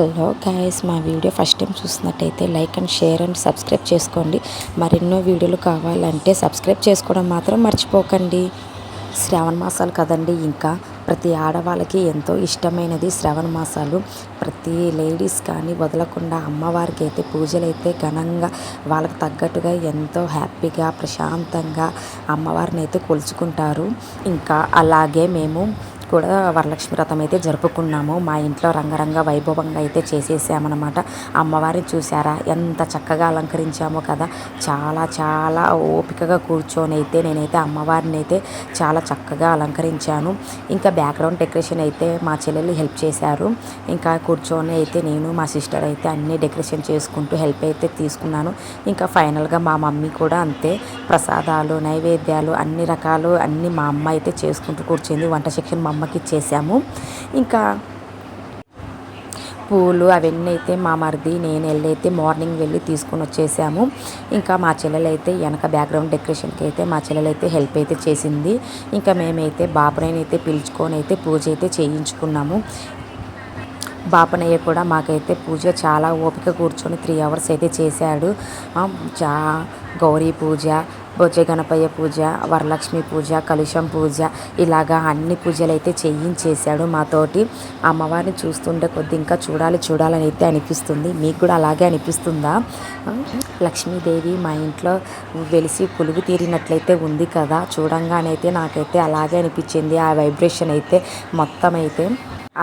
Hello guys, మా video first time చూసినట్టయితే like and share and subscribe చేసుకోండి. మరెన్నో వీడియోలు కావాలంటే సబ్స్క్రైబ్ చేసుకోవడం మాత్రం మర్చిపోకండి. శ్రావణ మాసాలు కదండి, ఇంకా ప్రతి ఆడవాళ్ళకి ఎంతో ఇష్టమైనది శ్రావణ మాసాలు. ప్రతి లేడీస్ కానీ వదలకుండా అమ్మవారికి అయితే పూజలు అయితే ఘనంగా వాళ్ళకి తగ్గట్టుగా ఎంతో హ్యాపీగా ప్రశాంతంగా అమ్మవారిని అయితే కొలుచుకుంటారు. ఇంకా అలాగే మేము కూడా వరలక్ష్మి వ్రతం అయితే జరుపుకున్నాము. మా ఇంట్లో రంగరంగ వైభవంగా అయితే చేసేసామన్నమాట. అమ్మవారిని చూసారా ఎంత చక్కగా అలంకరించామో కదా. చాలా చాలా ఓపికగా కూర్చొని అయితే నేనైతే అమ్మవారిని అయితే చాలా చక్కగా అలంకరించాను. ఇంకా బ్యాక్గ్రౌండ్ డెకరేషన్ అయితే మా చెల్లెలు హెల్ప్ చేశారు. ఇంకా కూర్చొని అయితే నేను మా సిస్టర్ అయితే అన్నీ డెకరేషన్ చేసుకుంటూ హెల్ప్ అయితే తీసుకున్నాను. ఇంకా ఫైనల్గా మా మమ్మీ కూడా అంతే, ప్రసాదాలు నైవేద్యాలు అన్ని రకాలు అన్నీ మా అమ్మ అయితే చేసుకుంటూ కూర్చుంది. వంట సెక్షన్ మా అమ్మకి ఇచ్చేసాము. ఇంకా పూలు అవన్నీ అయితే మా మరిది నేను వెళ్ళైతే మార్నింగ్ వెళ్ళి తీసుకొని వచ్చేసాము. ఇంకా మా చెల్లెలైతే వెనక బ్యాక్గ్రౌండ్ డెకరేషన్కి అయితే మా చెల్లెలైతే హెల్ప్ అయితే చేసింది. ఇంకా మేమైతే బాపునైతే అయితే పిలుచుకొని అయితే పూజ అయితే చేయించుకున్నాము. బాపనయ్య కూడా మాకైతే పూజ చాలా ఓపిక కూర్చొని 3 hours అయితే చేశాడు. గౌరీ పూజ, బొజ్జ గణపయ్య పూజ, వరలక్ష్మి పూజ, కలుషం పూజ, ఇలాగా అన్ని పూజలు అయితే చేయించేశాడు మాతోటి. అమ్మవారిని చూస్తుంటే కొద్ది ఇంకా చూడాలని అయితే అనిపిస్తుంది. మీకు కూడా అలాగే అనిపిస్తుందా? లక్ష్మీదేవి మా ఇంట్లో వెలిసి కొలువు తీరినట్లయితే ఉంది కదా. చూడంగానైతే నాకైతే అలాగే అనిపించింది. ఆ వైబ్రేషన్ అయితే మొత్తం అయితే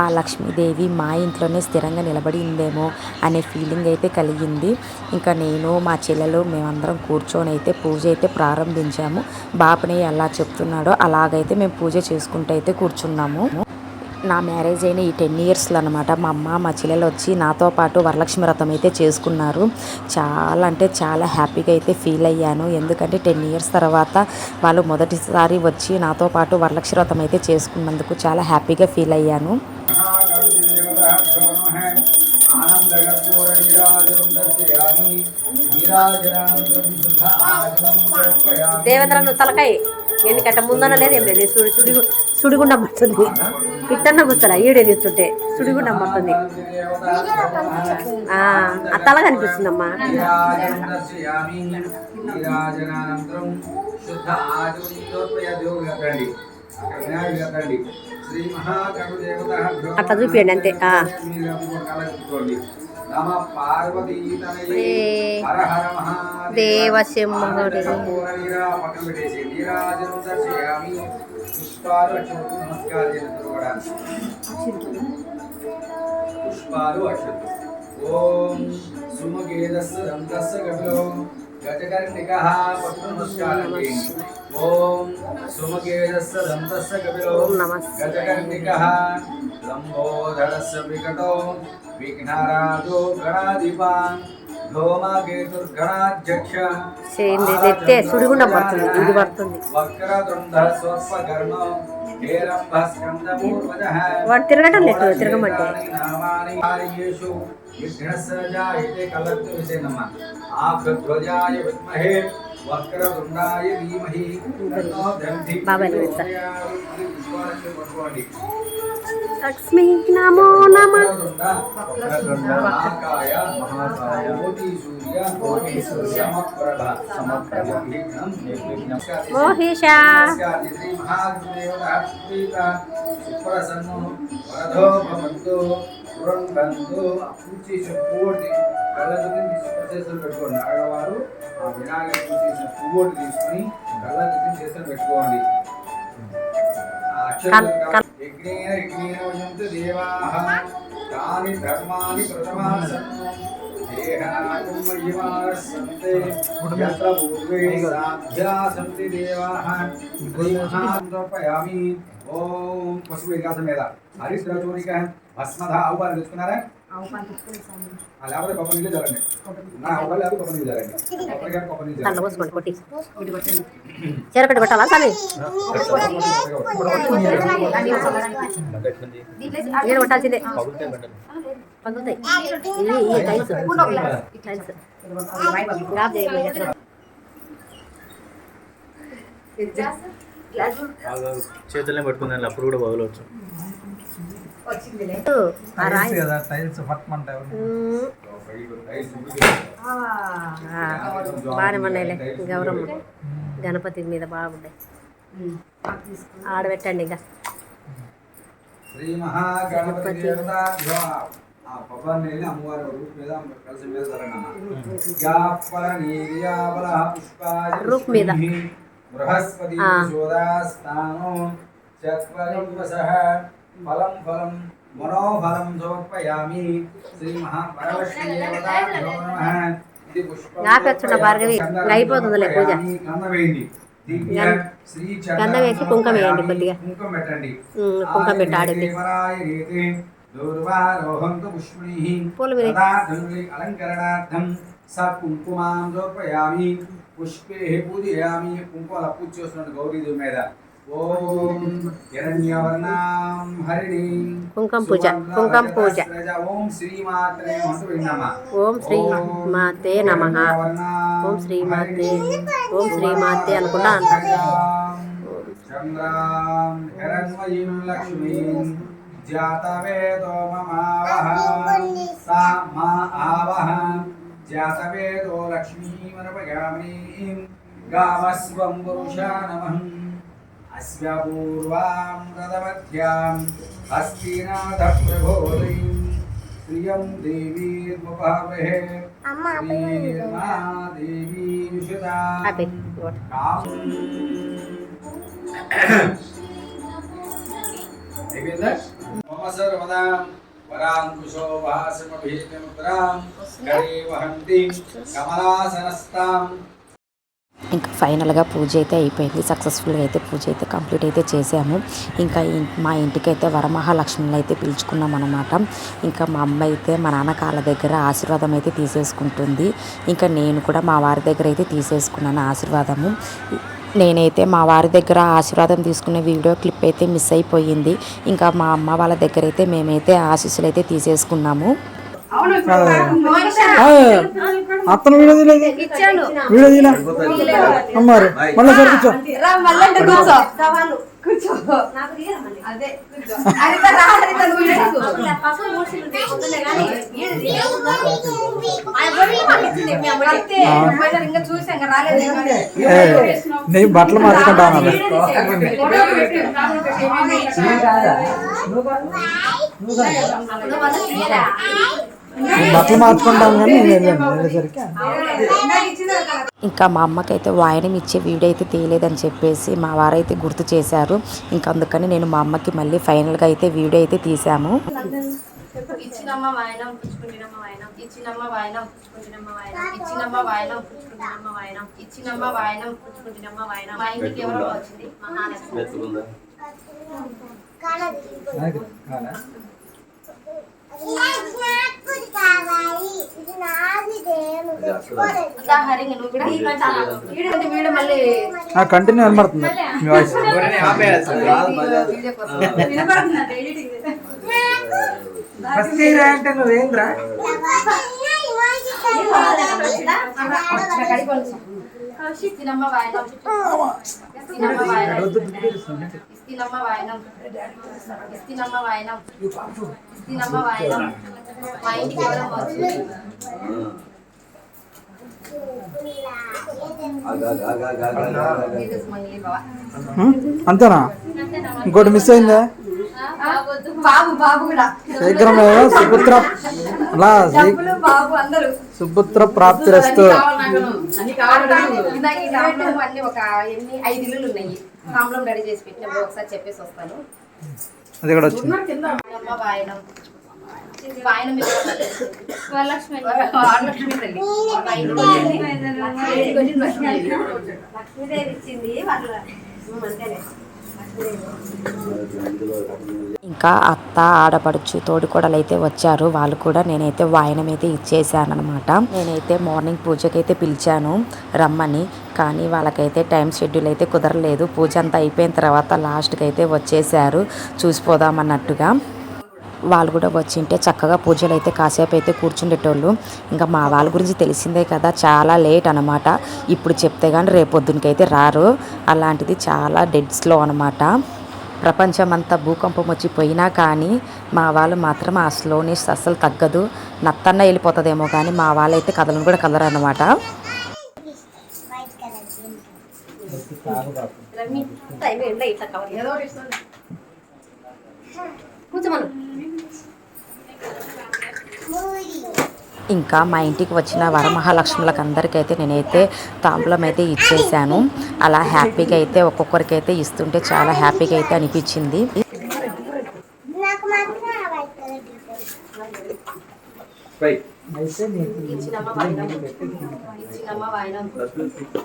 ఆ లక్ష్మీదేవి మా ఇంట్లోనే స్థిరంగా నిలబడిందేమో అనే ఫీలింగ్ అయితే కలిగింది. ఇంకా నేను మా చెల్లెలు మేమందరం కూర్చొని అయితే పూజ అయితే ప్రారంభించాము. బాపని ఎలా చెప్తున్నాడో అలాగైతే మేము పూజ చేసుకుంటూ అయితే కూర్చున్నాము. నా మ్యారేజ్ అయిన ఈ 10 yearsలో అనమాట మా అమ్మ మా చెల్లెలు వచ్చి నాతో పాటు వరలక్ష్మి వ్రతం అయితే చేసుకున్నారు. చాలా అంటే చాలా హ్యాపీగా అయితే ఫీల్ అయ్యాను. ఎందుకంటే 10 years తర్వాత వాళ్ళు మొదటిసారి వచ్చి నాతో పాటు వరలక్ష్మి వ్రతం అయితే చేసుకున్నందుకు చాలా హ్యాపీగా ఫీల్ అయ్యాను. దేవతలను తలకాయ ఎందుకంటే ముందన లేదు ఏం లేదు. సుడిగుండం పడుతుంది. ఇట్టన్న కూర్చోరా ఈడే తీస్తుంటే సుడిగుండం పడుతుంది. ఆ తల కనిపిస్తుందమ్మా. అట్లా చూపించండి అంతే. దేవశంభుడి పుష్పాలు అక్షతు. ఓం సుమగేదస్సు దంతస్సు కపిలో గజకర్ణికః పద్మనమస్కారండి. ఓం సుమగేదస్సు దంతస్సు కపిలో గజకర్ణికః లంబోదరస్సు వికటో విఘ్నరాజో గణాధిపాన్ ధూమకేతుర్గణాధ్యక్ష సుడిగుండం పడుతుంది. ఇది పడుతుంది. వక్రతుండ స్వస్వకర్మ వాడు తిరగటం లేదు. తిరగమంటే లక్ష్మీ నమో నమః. మోహిషా పెట్టుకోండి. ఆడవారు ఆ వినాయకుడు చేసిన పువ్వుటి తీసుకుని కళ్ళకి చేతులు పెట్టుకోండి. తాని ధర్మాని ప్రథమాసన్ను దేహానాగం మహిమాసంతే యత్ర పూర్వే సాధ్యాసంతి దేవాః సమర్పయామి. ఓం పసుపు వికాసం మీద హరిద్ర చూరిక భస్మధ ఆవు పాలు తెచ్చుకున్నారా? లేకపోతే కొబ్బరి నీళ్ళు జరండి. ఆవు లేకపోతే కొబ్బరి నీళ్ళు జరండి. కొబ్బరి నీళ్ళు చెరపెట్టి పెట్టాలా సార్? నేను కొట్టాల్సిందే. పగుతాయి. చేతులనే పట్టుకుందాం, అప్పుడు కూడా వదలవచ్చు. ఆ రాయి కదా టైల్స్ పట్టమంటాయి బాగానే ఉన్నాయిలే గౌరమ్మ గణపతి మీద బాగుంటాయి ఆడబెట్టండి ఇక శ్రీ మహాగణపతి దేవతాభ్యో ఆ పబ్బాన్ని వెళ్ళి అమ్మవారి రూప్ మీద కలిసి మీద రూప్ మీద బృహస్పతి శోదాస్థానో చత్వలింబసః ఫలం ఫలం మనోఫలం సమర్పయామి శ్రీ మహాపరమేశ్వరి దేవతాభ్యో నమః ఇది పుష్పం ఆపేస్తున్న భార్గవి అయిపోతుందిలే పూజ గంధం వేసి కుంకుమ వేయండి కొద్దిగా కుంకుమ పెట్టి ఆడింది పూల మీద అలంకరణార్థం స కుంకుమాం సమర్పయామి పుష్పే పూజయామి కుంకుమ పూజ చేస్తున్నాడు గౌరీదేవి మీద ఓం హిరణ్యవర్ణాం హరిణీం కుంకుమ పూజ ఓం శ్రీమాత్రే నమః ఓం శ్రీమాతే నమః ఓం శ్రీమాతే అనుకుంటా అంటాం చంద్రాం హిరణ్మయీం లక్ష్మీం జాతవేదో మమావహ సా మా ఆవహ జాతవేదో లక్ష్మీమర్పయామీం గావస్వం పురుషా నమః అస్య పూర్వాం రథమధ్యాం హస్తినాథ ప్రబోధిం ప్రియం దేవీర్ముపహే శ్రీర్మా దేవీ విశుదా మమ సర్వదా వరాంకుశో వాసమభీతిముద్రాం గరే వహంతి కమలాసనస్తాం. ఇంకా ఫైనల్గా పూజ అయితే అయిపోయింది. సక్సెస్ఫుల్గా అయితే పూజ అయితే కంప్లీట్ అయితే చేసాము. ఇంకా మా ఇంటికి అయితే వరమహాలక్ష్మిని అయితే పిలుచుకున్నాం అనమాట. ఇంకా మా అమ్మ అయితే మా నాన్న కాళ్ళ దగ్గర ఆశీర్వాదం అయితే తీసేసుకుంటుంది. ఇంకా నేను కూడా మా వారి దగ్గర అయితే తీసేసుకున్నాను ఆశీర్వాదము. నేనైతే మా వారి దగ్గర ఆశీర్వాదం తీసుకునే వీడియో క్లిప్ అయితే మిస్ అయిపోయింది. ఇంకా మా అమ్మ వాళ్ళ దగ్గర అయితే మేమైతే ఆశీస్సులు అయితే తీసేసుకున్నాము. అతను వీడియో తీయలేదు, వీడియో తీయలే అమ్మారు మళ్ళీ సరి కూర్చో నేను బట్టలు మార్చుకుంటాను. బట్టలు మార్చుకుంటాను కానీ నేను వెళ్ళేసరికి ఇంకా మా అమ్మకైతే వాయనం ఇచ్చే వీడియో అయితే తీయలేదని చెప్పేసి మా వారైతే గుర్తు చేశారు. ఇంకా అందుకని నేను మా అమ్మకి మళ్ళీ ఫైనల్గా అయితే వీడియో అయితే తీసాము. ఇచ్చినమ్మ వాయనం పుచ్చుకుంటున్నమ్మ వాయనం ఇచ్చినమ్మ వాయనం పుచ్చుకుంటున్నమ్మ వాయనం ఇచ్చినమ్మ వాయనం పుచ్చుకుంటున్నమ్మ వాయనం ఇచ్చినమ్మ వాయనం పుచ్చుకుంటున్నమ్మ వాయనం. మా ఇంటికి ఎవరో వచ్చింది మహాలక్ష్మి. కంటిన్యూ కనబడుతుంది మీ వాయిస్. అంటే నువ్వేంద్రా ఇస్తినమ్మ వాయనం ఇస్తినమ్మ వాయనం ఇస్తినమ్మ వాయనం ఇస్తినమ్మ వాయనం ఇస్తినమ్మ వాయనం. మా ఇంటికి ఎవరో వచ్చింది. అంతేనా? ఇంకోటి మిస్ అయిందా? శీఘ్రం సుపుత్ర అలా సుపుత్ర ప్రాప్తిరస్తు. ఐదు ఇల్లులు ఉన్నాయి. మామూలు రెడీ చేసి పెట్టినప్పుడు ఒకసారి చెప్పేసి వస్తాను. అది కూడా వచ్చింది. వాయనం వాయనం వరలక్ష్మి తల్లి లక్ష్మీదేవి ఇచ్చింది. అంతేనే. ఇంకా అత్త ఆడపడుచు తోడుకోడలు అయితే వచ్చారు. వాళ్ళు కూడా నేనైతే వాయనం అయితే ఇచ్చేసాను అనమాట. నేనైతే మార్నింగ్ పూజకైతే పిలిచాను రమ్మని, కానీ వాళ్ళకైతే టైం షెడ్యూల్ అయితే కుదరలేదు. పూజ అంతా అయిపోయిన తర్వాత లాస్ట్కి అయితే వచ్చేసారు చూసిపోదామన్నట్టుగా. వాళ్ళు కూడా వచ్చింటే చక్కగా పూజలు అయితే కాసేపు అయితే కూర్చుండేటోళ్ళు. ఇంకా మా వాళ్ళ గురించి తెలిసిందే కదా, చాలా లేట్ అనమాట. ఇప్పుడు చెప్తే కానీ రేపొద్దునికైతే రారు. అలాంటిది చాలా డెడ్ స్లో అనమాట. ప్రపంచమంతా భూకంపం వచ్చి పోయినా కానీ మా వాళ్ళు మాత్రం ఆ స్లోనెస్ అస్సలు తగ్గదు. నత్తన్న వెళ్ళిపోతుందేమో కానీ మా వాళ్ళైతే కదలను కూడా కదలరు అన్నమాట. ఇంకా మా ఇంటికి వచ్చిన వరమహాలక్ష్ములకు అందరికైతే నేనైతే తాంబూలం అయితే ఇచ్చేసాను. అలా హ్యాపీగా అయితే ఒక్కొక్కరికైతే ఇస్తుంటే చాలా హ్యాపీగా అయితే అనిపించింది. ఇచ్చినమ్మ వాయినం ఇచ్చినమ్మ వాయినం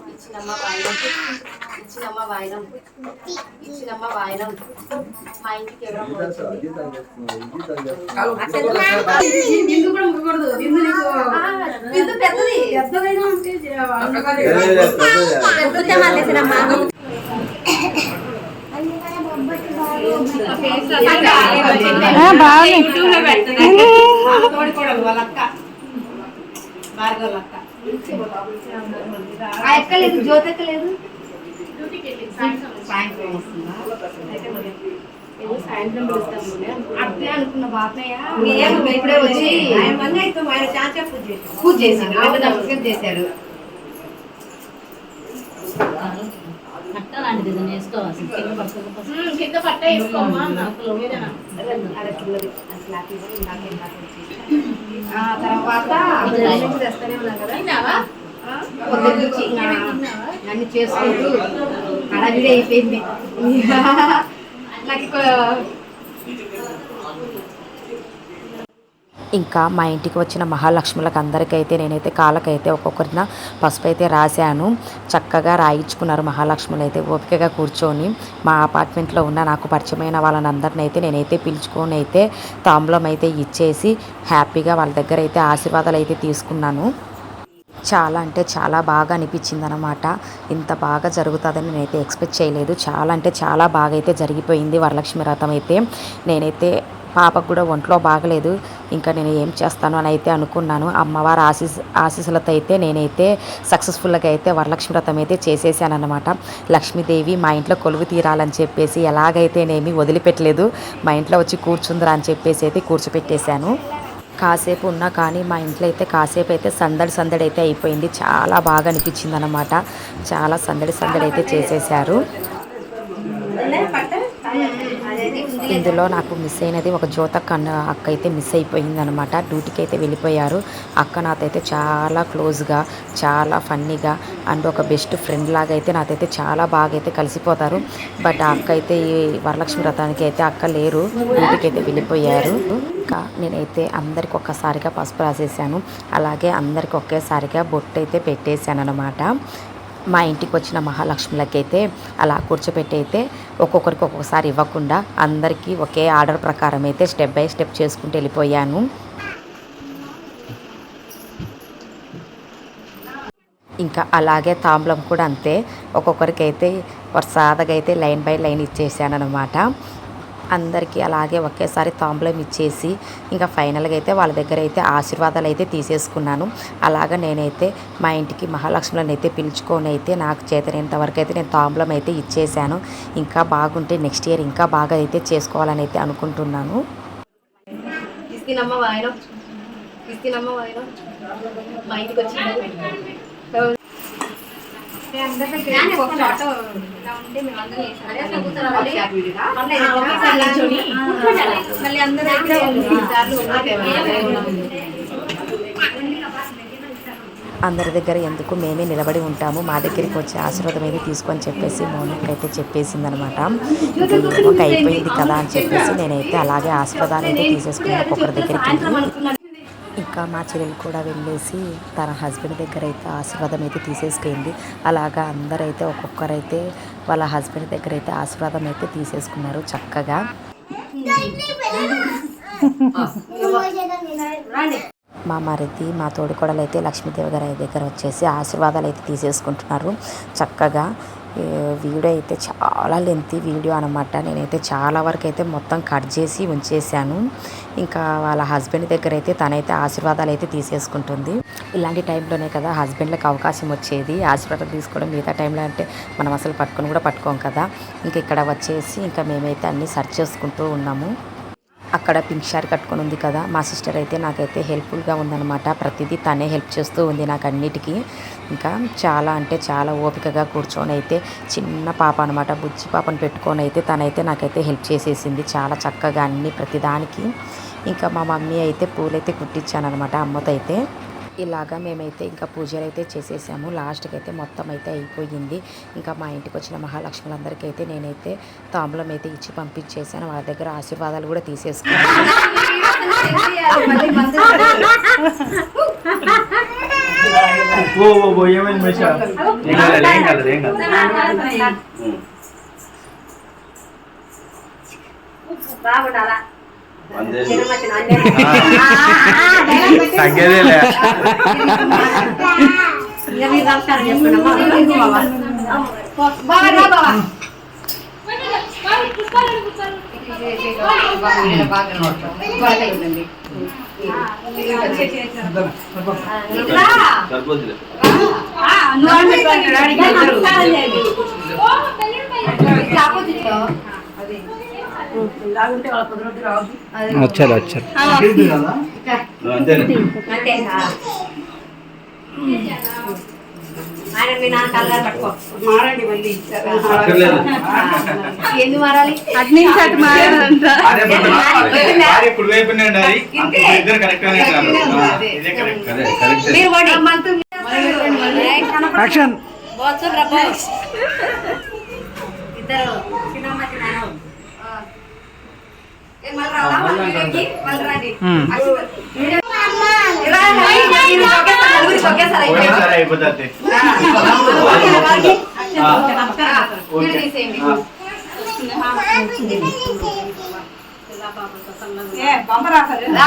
ఇచ్చినమ్మ వాయినం ఇచ్చినమ్మ వాయినం ఇచ్చినమ్మ వాయినం మా ఇంటికి ఎవరో వచ్చింది. బిందు కూడా ముక్కకూడదు. బిందు బిందు పెద్దది పెద్దదైనా ఉంటే పెద్దదే మళ్ళీసినమ్మ ఎక్కలేదు జ్యోతి ఎక్కలేదు సాయంత్రం అట్లే అనుకున్న బాపయ్య ఇప్పుడే వచ్చి పూజ చేశాడు. కింద పట్ట వేసుకోమ్మా. తర్వాత తెస్తానే ఉన్నాం కదా అన్ని చేసుకుంటూ అడవిడే అయిపోయింది. ఇంకా మా ఇంటికి వచ్చిన మహాలక్ష్ములకు అందరికైతే నేనైతే కాళ్ళకైతే ఒక్కొక్కరిన పసుపు అయితే రాశాను. చక్కగా రాయించుకున్నారు మహాలక్ష్ములు అయితే ఓపికగా కూర్చొని. మా అపార్ట్మెంట్లో ఉన్న నాకు పరిచయమైన వాళ్ళని అందరిని అయితే నేనైతే పిలుచుకొని అయితే తాంబూలం అయితే ఇచ్చేసి హ్యాపీగా వాళ్ళ దగ్గర అయితే ఆశీర్వాదాలు అయితే తీసుకున్నాను. చాలా అంటే చాలా బాగా అనిపించింది అనమాట. ఇంత బాగా జరుగుతుందని నేనైతే ఎక్స్పెక్ట్ చేయలేదు. చాలా అంటే చాలా బాగా అయితే జరిగిపోయింది వరలక్ష్మి వ్రతం అయితే. నేనైతే పాపకు కూడా ఒంట్లో బాగలేదు, ఇంకా నేను ఏం చేస్తాను అని అయితే అనుకున్నాను. అమ్మవారి ఆశీస్సులతో అయితే నేనైతే సక్సెస్ఫుల్గా అయితే వరలక్ష్మి వ్రతం అయితే చేసేసాను అనమాట. లక్ష్మీదేవి మా ఇంట్లో కొలువు తీరాలని చెప్పేసి ఎలాగైతేనేమి వదిలిపెట్టలేదు. మా ఇంట్లో వచ్చి కూర్చుందిరా అని చెప్పేసి అయితే కూర్చోపెట్టేశాను. కాసేపు ఉన్నా కానీ మా ఇంట్లో అయితే కాసేపు అయితే సందడి అయితే అయిపోయింది. చాలా బాగా అనిపించింది అనమాట. చాలా సందడి అయితే చేసేసారు. ఇందులో నాకు మిస్ అయినది ఒక జ్యోతక్క అక్క అయితే మిస్ అయిపోయింది అనమాట. డ్యూటీకి అయితే వెళ్ళిపోయారు. అక్క నాతైతే చాలా క్లోజ్గా, చాలా ఫన్నీగా అండ్ ఒక బెస్ట్ ఫ్రెండ్ లాగా అయితే నాకైతే చాలా బాగా అయితే కలిసిపోతారు. బట్ ఆ అక్క అయితే ఈ వరలక్ష్మి వ్రతానికి అయితే అక్క లేరు, డ్యూటీకి అయితే వెళ్ళిపోయారు. ఇంకా నేనైతే అందరికి ఒక్కసారిగా పసుపు రాసేసాను. అలాగే అందరికి ఒకేసారిగా బొట్టు అయితే పెట్టేశాను అనమాట. మా ఇంటికి వచ్చిన మహాలక్ష్ములకైతే అలా కూర్చోపెట్టి అయితే ఒక్కొక్కరికి ఒక్కొక్కసారి ఇవ్వకుండా అందరికీ ఒకే ఆర్డర్ ప్రకారం అయితే స్టెప్ బై స్టెప్ చేసుకుంటూ వెళ్ళిపోయాను. ఇంకా అలాగే తాంబూలం కూడా అంతే, ఒక్కొక్కరికి అయితే వరుసగా అయితే లైన్ బై లైన్ ఇచ్చేసాను అనమాట. అందరికీ అలాగే ఒకేసారి తాంబూలం ఇచ్చేసి ఇంకా ఫైనల్గా అయితే వాళ్ళ దగ్గర అయితే ఆశీర్వాదాలు అయితే తీసేసుకున్నాను. అలాగా నేనైతే మా ఇంటికి మహాలక్ష్ములను అయితే పిలుచుకొని అయితే నాకు చేతనేంత వరకు అయితే నేను తాంబూలం అయితే ఇచ్చేసాను. ఇంకా బాగుంటే నెక్స్ట్ ఇయర్ ఇంకా బాగా అయితే చేసుకోవాలని అయితే అనుకుంటున్నాను. మా ఇంటికి వచ్చింది అందరి దగ్గర ఎందుకు మేమే నిలబడి ఉంటాము, మా దగ్గరికి వచ్చి ఆశీర్వాదం అయితే తీసుకొని చెప్పేసి మౌనిక అయితే చెప్పేసింది అనమాట. ఒక అయిపోయింది కదా అని చెప్పేసి నేనైతే అలాగే ఆశీర్వాదాలు అయితే తీసేసుకుని ఒక్కొక్కరి దగ్గరికి. ఇంకా మా చెల్లెలు కూడా వెళ్ళేసి తన హస్బెండ్ దగ్గర అయితే ఆశీర్వాదం అయితే తీసేసుకుంది. అలాగా అందరైతే ఒక్కొక్కరైతే వాళ్ళ హస్బెండ్ దగ్గర అయితే ఆశీర్వాదం అయితే తీసేసుకున్నారు చక్కగా. మా మరిది మా తోడికోడలు అయితే లక్ష్మీదేవి గారి దగ్గర వచ్చేసి ఆశీర్వాదాలు అయితే తీసేసుకుంటున్నారు చక్కగా. వీడియో అయితే చాలా లెంతీ వీడియో అనమాట. నేనైతే చాలా వరకు అయితే మొత్తం కట్ చేసి ఉంచేసాను. ఇంకా వాళ్ళ హస్బెండ్ దగ్గర అయితే తనైతే ఆశీర్వాదాలు అయితే తీసేసుకుంటుంది. ఇలాంటి టైంలోనే కదా హస్బెండ్లకు అవకాశం వచ్చేది ఆశీర్వాదాలు తీసుకోవడం. మిగతా టైంలో అంటే మనం అసలు పట్టుకొని కూడా పట్టుకోం కదా. ఇంక ఇక్కడ వచ్చేసి ఇంకా మేమైతే అన్నీ సెర్చ్ చేసుకుంటూ ఉన్నాము. అక్కడ పింక్ శారీ కట్టుకొని ఉంది కదా మా సిస్టర్ అయితే నాకైతే హెల్ప్ఫుల్గా ఉందన్నమాట. ప్రతిదీ తనే హెల్ప్ చేస్తూ ఉంది నాకు అన్నిటికీ. ఇంకా చాలా అంటే చాలా ఓపికగా కూర్చొని అయితే చిన్న పాప అనమాట, బుజ్జి పాపను పెట్టుకొని అయితే తనైతే నాకైతే హెల్ప్ చేసేసింది చాలా చక్కగా అన్ని ప్రతిదానికి. ఇంకా మా మమ్మీ అయితే పూలైతే కుట్టించానమాట అమ్మతో అయితే. ఇలాగా మేమైతే ఇంకా పూజలు అయితే చేసేసాము. లాస్ట్కి అయితే మొత్తం అయితే అయిపోయింది. ఇంకా మా ఇంటికి వచ్చిన మహాలక్ష్ములందరికీ అయితే నేనైతే తాంబూలం అయితే ఇచ్చి పంపించేసాను. వాళ్ళ దగ్గర ఆశీర్వాదాలు కూడా తీసేసుకున్నాను. బాగుండాలా తగ్గేదేలే. నమస్కారం చేసుకున్నామా బాగా బాగా వచ్చారు వచ్చారు. ఆయన మీ నాన్న కళ్ళారు పట్టుకో మారండి మళ్ళీ ఎందుకు మారాలి అటు నుంచి అటు మారాలంట యాక్షన్. ఇద్దరు చిన్నమ్మ చిన్న మళ్ళీ రండి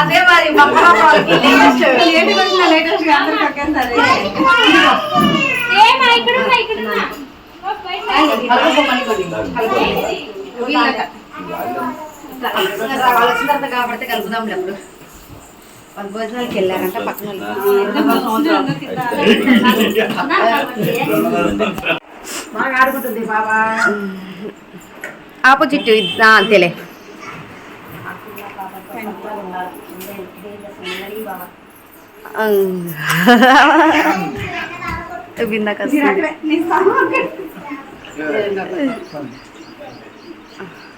అదే మరి వాళ్ళు వచ్చిన తర్వాత కాబట్టి కలుపుదాం అప్పుడు వాళ్ళు భోజనాలకి వెళ్ళారంట పక్కన బాగా ఆడుకుంటుంది బాబా ఆపోజిట్ అంతేలే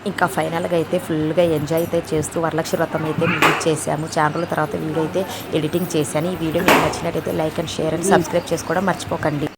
ఇంకా ఫైనల్గా అయితే ఫుల్గా ఎంజాయ్ అయితే చేస్తూ వరలక్ష్మి వ్రతం అయితే చేసాము. చాలా రోజుల తర్వాత వీడియో అయితే ఎడిటింగ్ చేశాను. ఈ వీడియో మీకు నచ్చినట్టయితే like and share and subscribe చేసుకోవడం మర్చిపోకండి.